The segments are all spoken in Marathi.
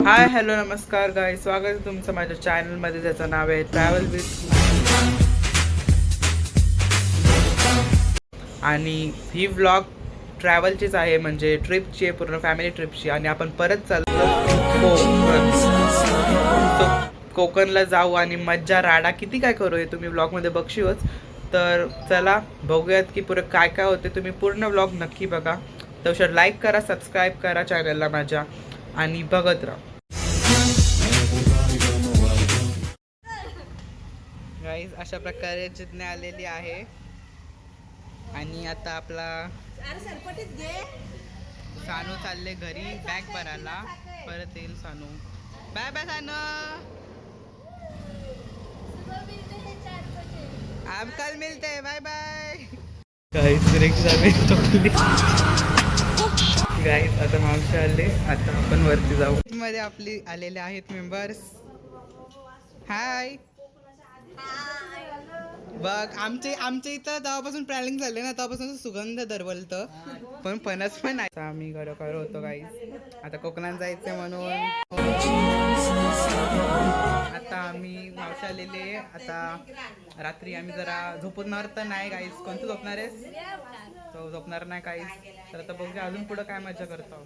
हाय हॅलो नमस्कार गाय, स्वागत आहे तुमचं माझ्या चॅनलमध्ये ज्याचं नाव आहे ट्रॅव्हल विथ. आणि ही व्लॉग ट्रॅव्हलचीच आहे, म्हणजे ट्रिपची आहे, पूर्ण फॅमिली ट्रिपची. आणि आपण परत चाललो कोकणला जाऊ आणि मज्जा राडा किती काय करू हे तुम्ही व्लॉगमध्ये बघशीलच. तर चला बघूयात की पुढे काय काय होते. तुम्ही पूर्ण व्लॉग नक्की बघा. तर लाईक करा, सबस्क्राईब करा चॅनलला माझ्या आणि बघत राहा. गाईज अशा प्रकारे जिज्ञा आलेली आहे आणि आता आपला सानू चालले घरी बॅग भरायला. परत येईल सानू. बाय बाय सानू, हम कल मिलते हैं, बाय बाय. गाईज रिक्षा भेटली. गाईज आता मावशी आले, आता आपण वरती जाऊ. मध्ये आपली आलेले आहेत मेंबर्स. हाय. बघ आमच्या इथं तेव्हापासून प्लॅनिंग झाले ना, तेव्हापासून सुगंध दरवलतं, पण फणस पण आहे. आम्ही गडकर होतो गाईस. आता कोकणात जायचं म्हणून आता आम्ही मावशी आलेले. आता रात्री आम्ही जरा झोपणार तर नाही गाईस. कोणतं झोपणार आहेस? तो झोपणार नाही गाईस. तर आता बघूया अजून पुढं काय मजा करतो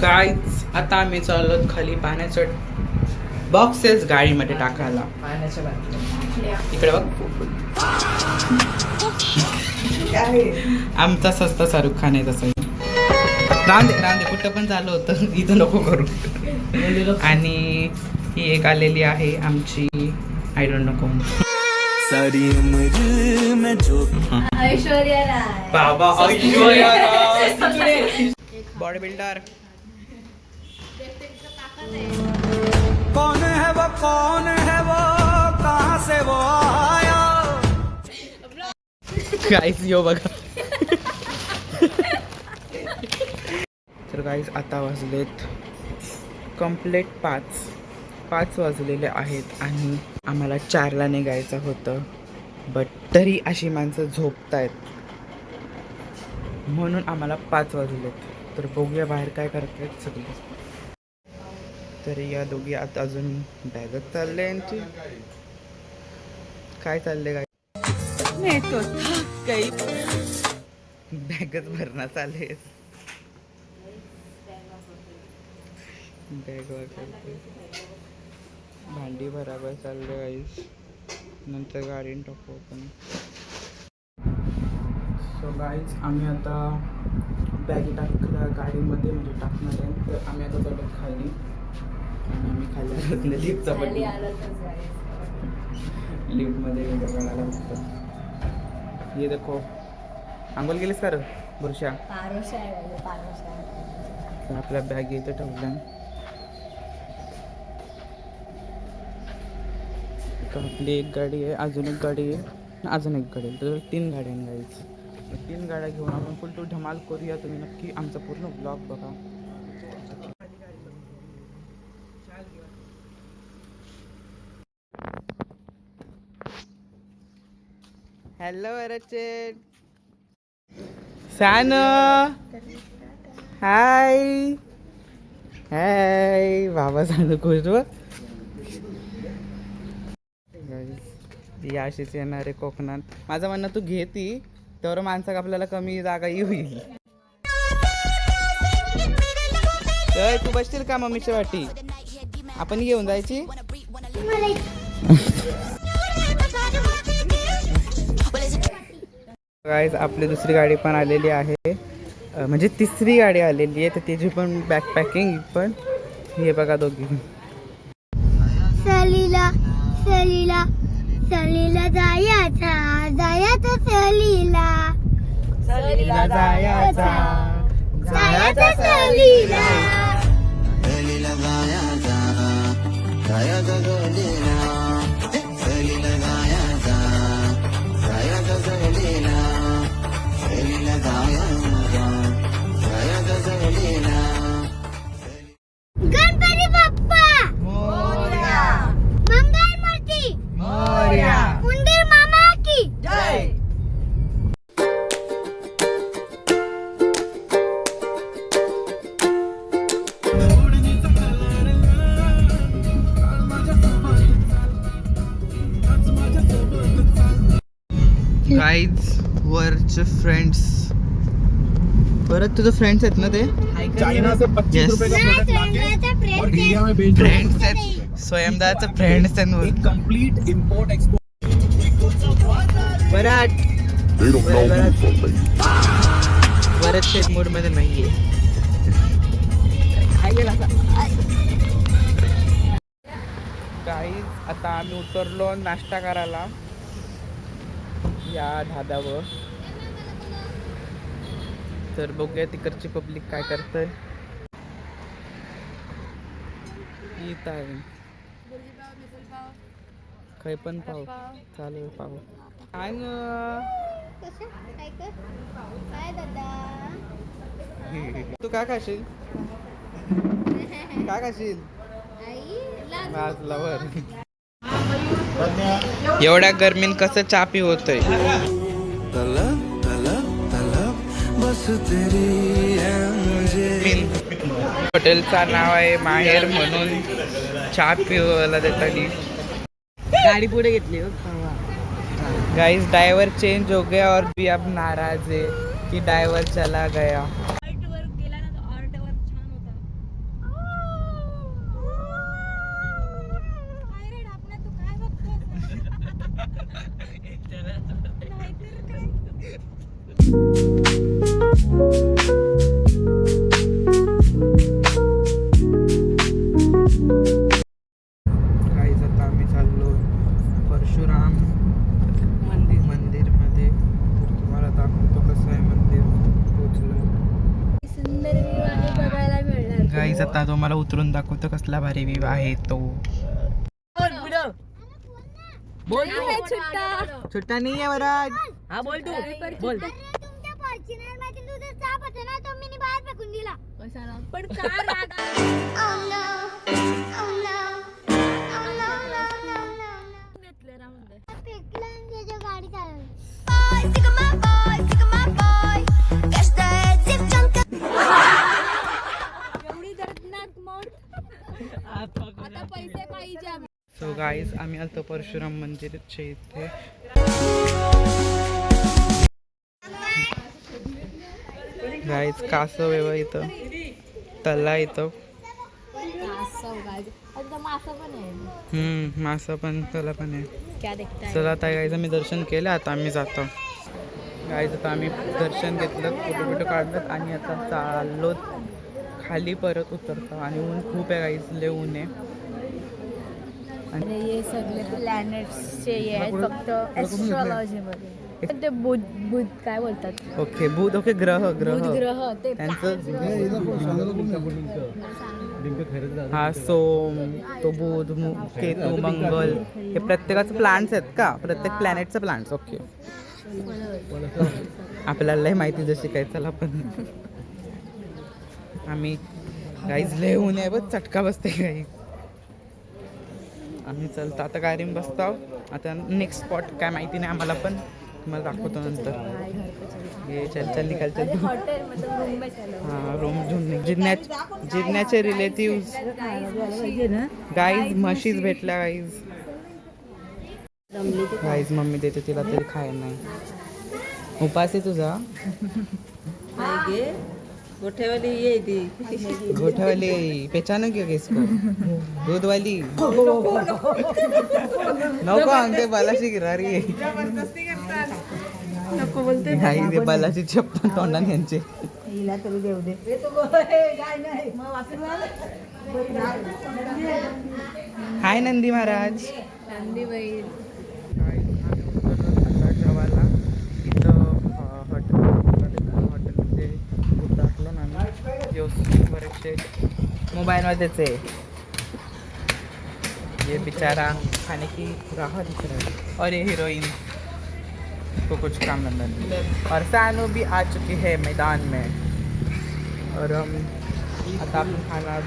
गाईस. आता आम्ही चाललो खाली पाण्याचं बॉक्सेस गाडीमध्ये टाकायला. पाण्याच्या इकडे बघ. आमचा सस्ता शाहरुख खान आहे तसं. रांदे कुठं पण झालं होतं, इथं नको करू. आणि ही एक आलेली आहे आमची, आय डोंट नो कोण. बाबा बॉडी बिल्डर. कौन है वो कहाँ से वो आया. गाईस यो बघा. तर गाईस आता वाजलेत कंप्लीट 5 वाजलेले आहेत आणि आम्हाला 4ला निघायचं होतं. बट तरी अशी माणसं झोपतायत म्हणून आम्हाला 5 वाजलेत. तर बघूया बाहेर काय करतायत सगळे. तर या दोघी आता अजून बॅगच चालले यांची. काय चालले काय काही बॅगच भरणं चालले. बॅग वगैरे भांडी बराबर चालले गाईस. नंतर गाडीने टाकू आपण. सो गाईज आम्ही आता बॅगी टाकल्या गाडीमध्ये, म्हणजे टाकणार आहे. तर आम्ही आता चाललो खाली आणि आम्ही खाली लिफ्टचा पण लिफ्टमध्ये बघायला बघतो. ये देखो. आंघोळ गेलीस का रे बुरशा? आपल्या बॅग इथं ठेवल्या. आपली एक गाडी आहे, अजून एक गाडी आहे, अजून एक गाडी आहे. तर 3 गाड्या गाडीच. 3 गाड्या घेऊन आपण फुल टू धमाल करूया. तुम्ही नक्की आमचा पूर्ण ब्लॉग बघा. हॅलो अरचेट. सान हाय हाय. बाबा सांगतो खुश बघ. या अशीच येणार आहे कोकणात. माझं म्हणणं तू घेती तर माणसाक आपल्याला कमी जागा येईल. तू बसशील का मम्मीच्या वाटी? आपण घेऊन जायची. गाईज आपली दुसरी गाडी पण आलेली आहे, म्हणजे तिसरी गाडी आलेली आहे. तर त्याची पण बॅक पॅकिंग पण. हे बघा दोघी. सलीला सलीला सलीला जायाचा जायाचा सलीला सलीला जायाचा जायाचा सलीला सलीला जायाचा जायाचा सलीला सलीला जायाचा जायाचा सलीला सलीला जायाचा जायाचा सलीला. गणपती बाप्पा मोरया मंगल मूर्ती मोरया. उंदीर मामा की जय. घरचे फ्रेंड्स. परत तुझे फ्रेंड्स आहेत ना ते? चाइना से 25 रुपए का प्रोडक्ट लाके और इंडिया में बेच रहे हैं. फ्रेंड्स आहेत, स्वयंदाचे फ्रेंड्स आहेत. एक कंप्लीट इंपोर्ट एक्सपोर्ट. बराट बरंच शेत मूड मध्ये नाहीये. गाईज आता आम्ही उतरलो नाश्ता करायला या धाब्यावर. तर बघूया तिकडची पब्लिक काय करतंय. इथं आहे काही पण पाव चालेल. पाव आणि तू काय खाशील? काय खाशील? वाजलावर एवढ्या गर्मीन कसं चापी होतंय. तलब तलब तलब बस तेरी है मुझे. हॉटेलचं नाव आहे माहेर म्हणून चहा पिवायला देतानी गाडी पुढे घेतली. गाइस ड्राइवर चेंज हो गया और भी अब नाराज है कि ड्राइवर चला गया. गाइस आता आम्ही चाललो परशुराम मंदिर मध्ये. तर तुम्हाला दाखवतो कसं आहे मंदिर. पोचलो सुंदर व्ह्यू आहे बघायला मिळणार. गाइस आता तुम्हाला उतरून दाखवतो कसला भारी व्ह्यू आहे तो. बोल छुट्टा नाही आहे वराज. हा बोल तू बोल. तुमच्या फॉर्च्युनर मध्ये तुझा चाप होता ना तो मी बाहेर फेकून दिला. कशाला पण का राग फेकला आणि त्याच्या गाडी चालवली. एवढी दर्दनाक मौत. आता पैसे पाहिजे. सो गाईज आम्ही आलतो परशुराम मंदिरच्या इथे. गाईज कासव आहे इथं, तला इथं. मासा पण तला पण आहे. चला आता गाईज आम्ही दर्शन केलं. आता आम्ही जातो. गाईज आता आम्ही दर्शन घेतलं, फोटो काढलं आणि आता चाललो खाली परत उतरतो. आणि ऊन खूप आहे गाईज, लय ऊन आहे. आणि हे सगळे प्लॅनेट्सचे हे आहेत फक्त ॲस्ट्रॉलॉजीमध्ये. ते बुध काय बोलतात. ओके बुध. ओके ग्रह ग्रह ते त्यांचं. हा सोम, तो बुध, केतू, मंगल हे प्रत्येकाचं प्लांट्स आहेत का? प्रत्येक प्लॅनेटचं प्लांट्स. ओके आपल्याला लय माहिती जशी काय. चला पण आम्ही गाईज लय ऊन आहे बघ, चटका बसते गाईज. आम्ही चलतो आता गाडीने बसतो. आता नेक्स्ट स्पॉट काय माहिती नाही आम्हाला, पण तुम्हाला दाखवतो नंतर. ये चल निकाल चल. हां रूम घेऊन जिरण्याचे रिलेटिव्स. गाईज म्हशीच भेटल्या गाईज. गाईज मम्मी देते तिला तरी खायला नाही. उपास आहे तुझा? गोठेवाली ये ती गोठवाली पहचानो क्या किसको? दूध वाली नको आमचे बालाशी गिरारी आहे. नको बोलते. नाही ते बालाची चप्पल तोंडाने यांचे. हिला तरी देऊ दे. हाय नंदी महाराज. नंदी बैल. गावाला इथं हॉटेलमध्ये टाकलो ना आम्ही. बरेचसे मोबाईलमध्येच आहे. ये बेचारा खाने की राह दिख रहा है. और ये हीरोइन को कुछ काम धंधा नहीं. और सानू भी आ चुकी है मैदान में. और हम आता आपण खाना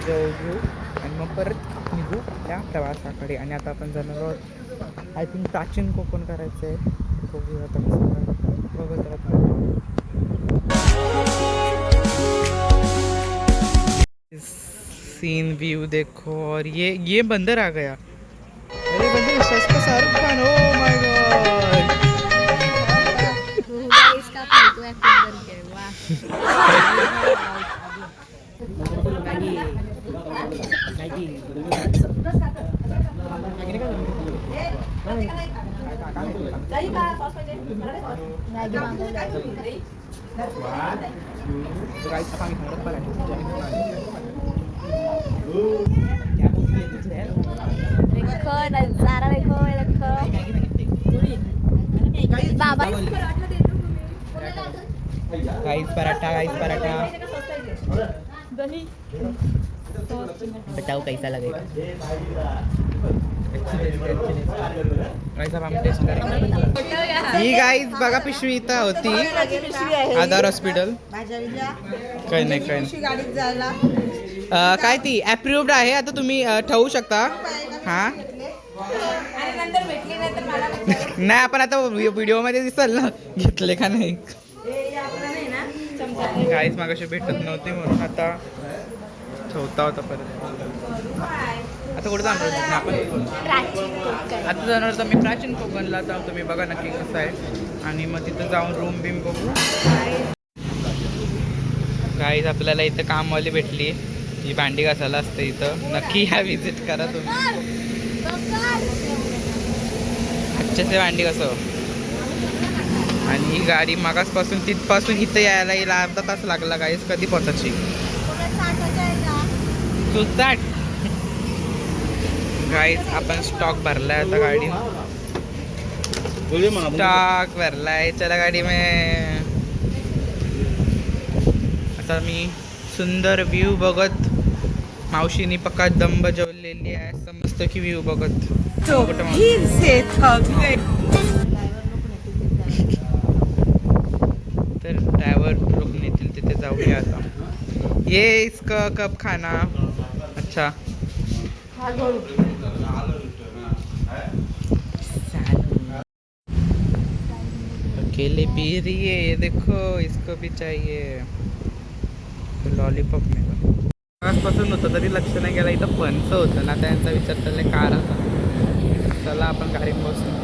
जेवू आणि मग परत निघू त्या प्रवासाकडे. आणि आता आपण जाणार आहोत आय थिंक प्राचीन कोकण करायचं आहे. बघूया आता कसं बघत राहतो. सीन व्यू देखो. और ये बंदर आ गया. अरे बंदर सस्ता Shahrukh Khan. Oh my god. तू ऍक्टिंग करते वा. मॅगी मागवली. देखो नजारा देखो बाबा गाईस पराठा दही बताओ कैसा लगेगा. कैसा हम टेस्ट करेंगे. ही गाईस बघा पिशवी इथं होती आधार हॉस्पिटल. काही नाही गाडीत जायला काय ती अप्रूव्ड आहे आता तुम्ही ठेवू शकता. हा आणि नंतर भेटली नाही तर मला नाही आपण आता व्हिडिओ मध्ये दिसल ना घेतले का नाही. काहीच मागाशी भेटत नव्हती म्हणून आता ठेवता होता परत. आता कुठं जाणार आपण प्राचीन कोकण. आता जाणार तर मी प्राचीन कोकणला तर तुम्ही बघा नक्की कसं आहे आणि मग तिथं जाऊन रूम बिम बघू. काहीच आपल्याला इथं कामवाली भेटली ही भांडी घासायला असते इथं. नक्की ह्या विजिट करा तुम्ही. अच्छे से भांडी घासव. आणि ही गाडी मागासपासून तिथपासून इथं यायला हिला अर्धा तास लागला. गाईस कधी पोहोचायची तू चाट. गाईस आपण स्टॉक भरलाय आता गाडी. स्टॉक भरलाय चला गाडी में. आता मी सुंदर व्ह्यू बघत मावशीनी पक्का दम बजवलेली आहे. समजतं की व्ह्यू बघत तर ड्रायव्हर लोक नेतील तिथे जाऊया आता. ये इसका कब खाना. अच्छा अकेले पी रही है ये देखो इसको भी चाहिए. लॉलीपॉप मिळाला. आजपासून होतं तरी लक्ष नाही गेला. इथं फणस होतं ना त्यांचा विचार चालला कार आता. चला आपण गाडीत बसू.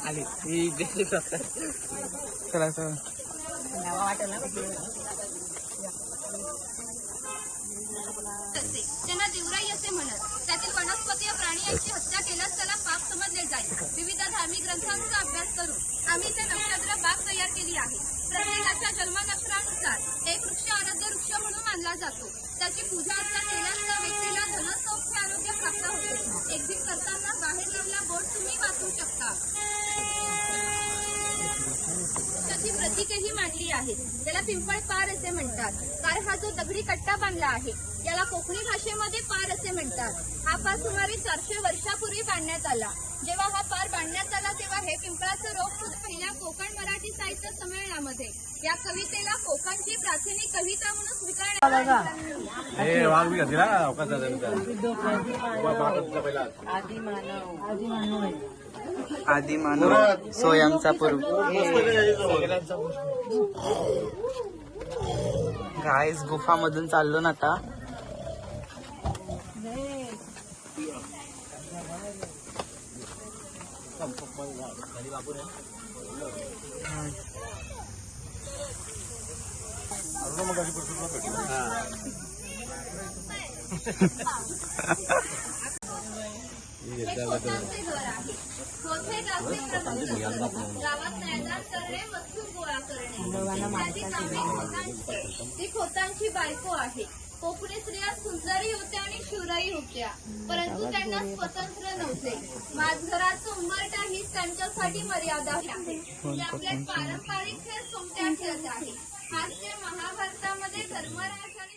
आली चला चला. त्यांना देवराई असे म्हणत. त्यातील वनस्पती व प्राणी यांची हत्या केल्यास त्याला पाप समजले जाईल. विविध धार्मिक ग्रंथांचा अभ्यास करून आम्ही ते नक्षत्र बाग तयार केली आहे. प्रत्येकाच्या जन्मनक्षत्रानुसार एक वृक्ष आराध्य वृक्ष म्हणून मानला जातो. त्याची पूजा अर्चा केल्यास त्या व्यक्तीला धन सौख्य आरोग्य प्राप्त होते. एक्झिट करताना बाहेर लावलेला बोर्ड तुम्ही वाचू शकता. त्याची प्रतीकेही मांडली आहेत. त्याला पिंपळ पार असे म्हणतात. कारण हा जो दगडी कट्टा बांधला आहे याला कोकणी भाषेमध्ये पार असे म्हणतात. हा पार सुमारे 400 वर्षापूर्वी बांधण्यात आला. जेव्हा हा पार बांधण्यात आला तेव्हा हे पिंपळाचं रोप पहिल्या कोकण मराठी साहित्य संमेलनामध्ये या कवितेला कोकणची प्राचीन कविता म्हणून स्वीकारण्यात आदी मानव स्वयंचा पूर्व. गाईस गुफामधून चाललो ना आता. हे कोकणचे घर आहे. कोथे गावचे प्रबंध. गावात मैदान करणे वस्तू गोळा करणे इत्यादी कामे कोकणांची. ती खोतांची बायको आहे. कोकणी स्त्रिया सुंदरही होत्या आणि शूरही होत्या परंतु त्यांना स्वतंत्र नव्हते. माझघराचं उंबरठा हीच त्यांच्यासाठी मर्यादा आहे. आपले पारंपरिक खेळ सोमट्या खेळत आहे. हाच खेळ महाभारतामध्ये धर्मराज आणि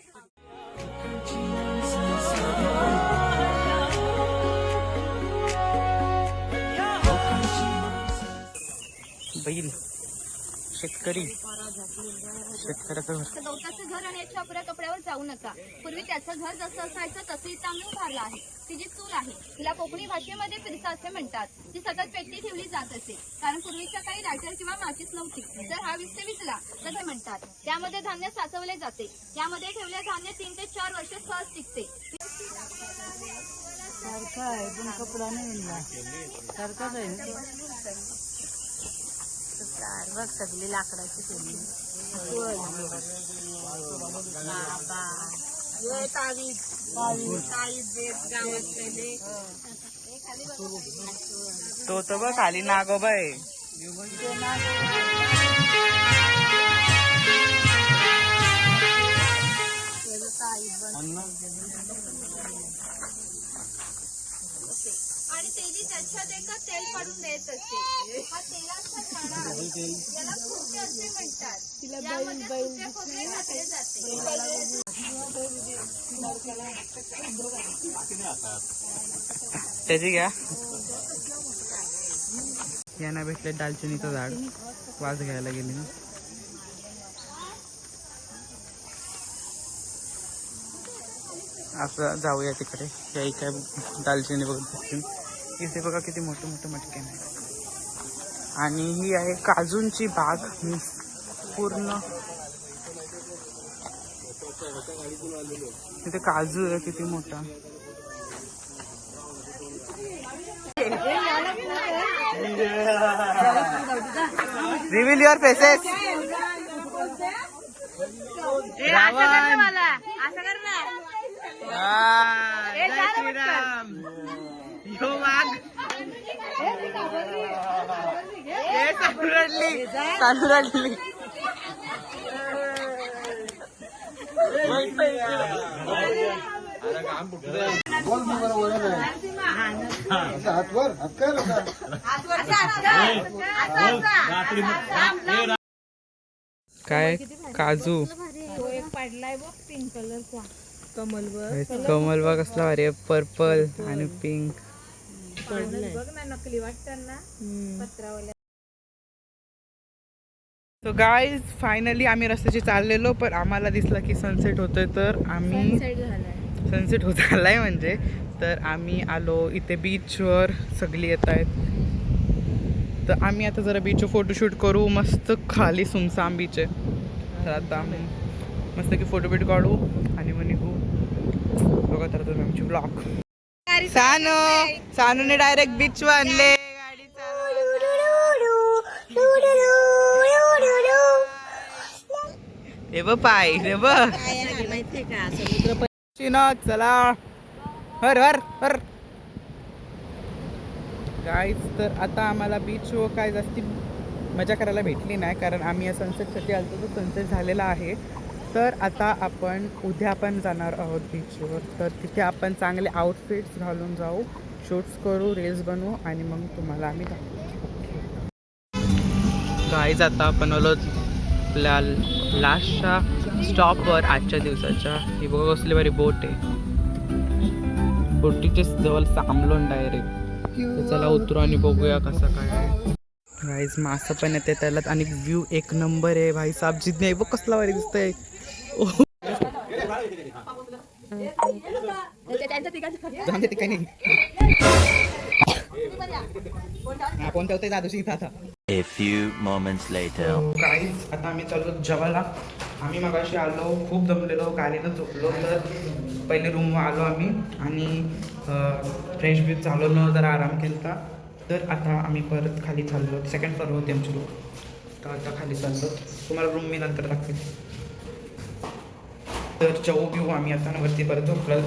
बैल शेतकरी शेतकऱ्याचं घर. गवताचं घर आणि याच्या अपुऱ्या कपड्यावर जाऊ नका. पूर्वी त्याचं घर जसं असायचं तसंही तांदूळ भरला आहे. ती जी चूल आहे तिला कोकणी भाषेमध्ये फिरसा असे म्हणतात. ती सतत पेटती ठेवली जात असे कारण पूर्वीच्या काही लायटर किंवा माचीस नव्हती. जर हा विजला तर ते म्हणतात. त्यामध्ये धान्य साचवले जाते. यामध्ये ठेवले धान्य 3 ते 4 वर्ष सहज टिकते. बघ सगळी लाकडाची केली. तो तर बघ खाली नागोबा आहे. आणि तेली त्याच्यात एका तेल काढून देत असते. हा तेलाचा छाडा आहे. याला खोटे असे म्हणतात. यामध्ये सुके खोबरे घातले जाते. त्याची घ्या. यांना भेटले दालचिनीचं झाड. वास घ्यायला गेली ना. असं जाऊया तिकडे. काही काय दालचिनी बघत बसतील. इथे बघा किती मोठे मोठे मटके आहेत. आणि ही आहे काजूंची बाग. पूर्ण इथे काजू आहे किती मोठा. Reveal your faces. Jai Shriram. यो वाघ चालू रडली चालू रडली. काय काजू तो एक पडलाय बघ पिंक कलरचा कमलवर. कमल बघ कसला भारी आहे. पर्पल आणि पिंक. बघ ना नकली वाटतं ना पत्रावल्या. सो गाईज फायनली आम्ही रस्त्याची चाललेलो पण आम्हाला दिसलं की सनसेट होतोय तर आम्ही सनसेट होत आलाय म्हणजे. तर आम्ही आलो इथे बीचवर. सगळी येत आहेत तर आम्ही आता जरा बीचवर फोटोशूट करू. मस्त खाली सुमसाम बीच आहे. तर आता आम्ही मस्त की फोटो बिट काढू आणि मग निघू. बघा तर तुम्ही आमची ब्लॉग. सानूने डायरेक्ट बीचवर आणले. गाडी रे ब पाय रे ब चला हर हर हर. गाईज तर आता आम्हाला बीचवर काय जास्ती मजा करायला भेटली नाही कारण आम्ही या सनसेटसाठी आलो तर सनसेट झालेला आहे. तर आता आपण उद्या पण जाणार आहोत बीचवर. तर तिथे आपण चांगले आउटफिट्स घालून जाऊ. शूट्स करू, रील्स बनवू आणि मग तुम्हाला आम्ही दाखवू. गाईज आता आपण आलो आपल्या लास्टच्या स्टॉपवर आजच्या दिवसाच्या. ही बघा कसली भारी बोट आहे. बोटीच्या जवळ थांबलो डायरेक्ट. चला उतरू आणि बघूया कसं काय आहे. गाईज मासं पण येते त्याला आणि व्ह्यू एक नंबर आहे भाई साहेब. जिथे बघ कसला भारी दिसतंय. आपण ठेवतोय दादूशी आता. A few moments later. Guys आता आम्ही चाललो जेवायला. आम्ही मगाशी आलो खूप दमलेलो गाडीनं झोपलो. तर पहिले रूमवर आलो आम्ही आणि फ्रेश बीच चालवलो जरा आराम केला. तर आता आम्ही परत खाली चाललो. सेकंड फ्लोअर होते आमचे लोक. तर आता खाली चाललो. तुम्हाला रूम मी नंतर दाखवेल. तर चव घेऊ आम्ही आता वरती परत झोपलो.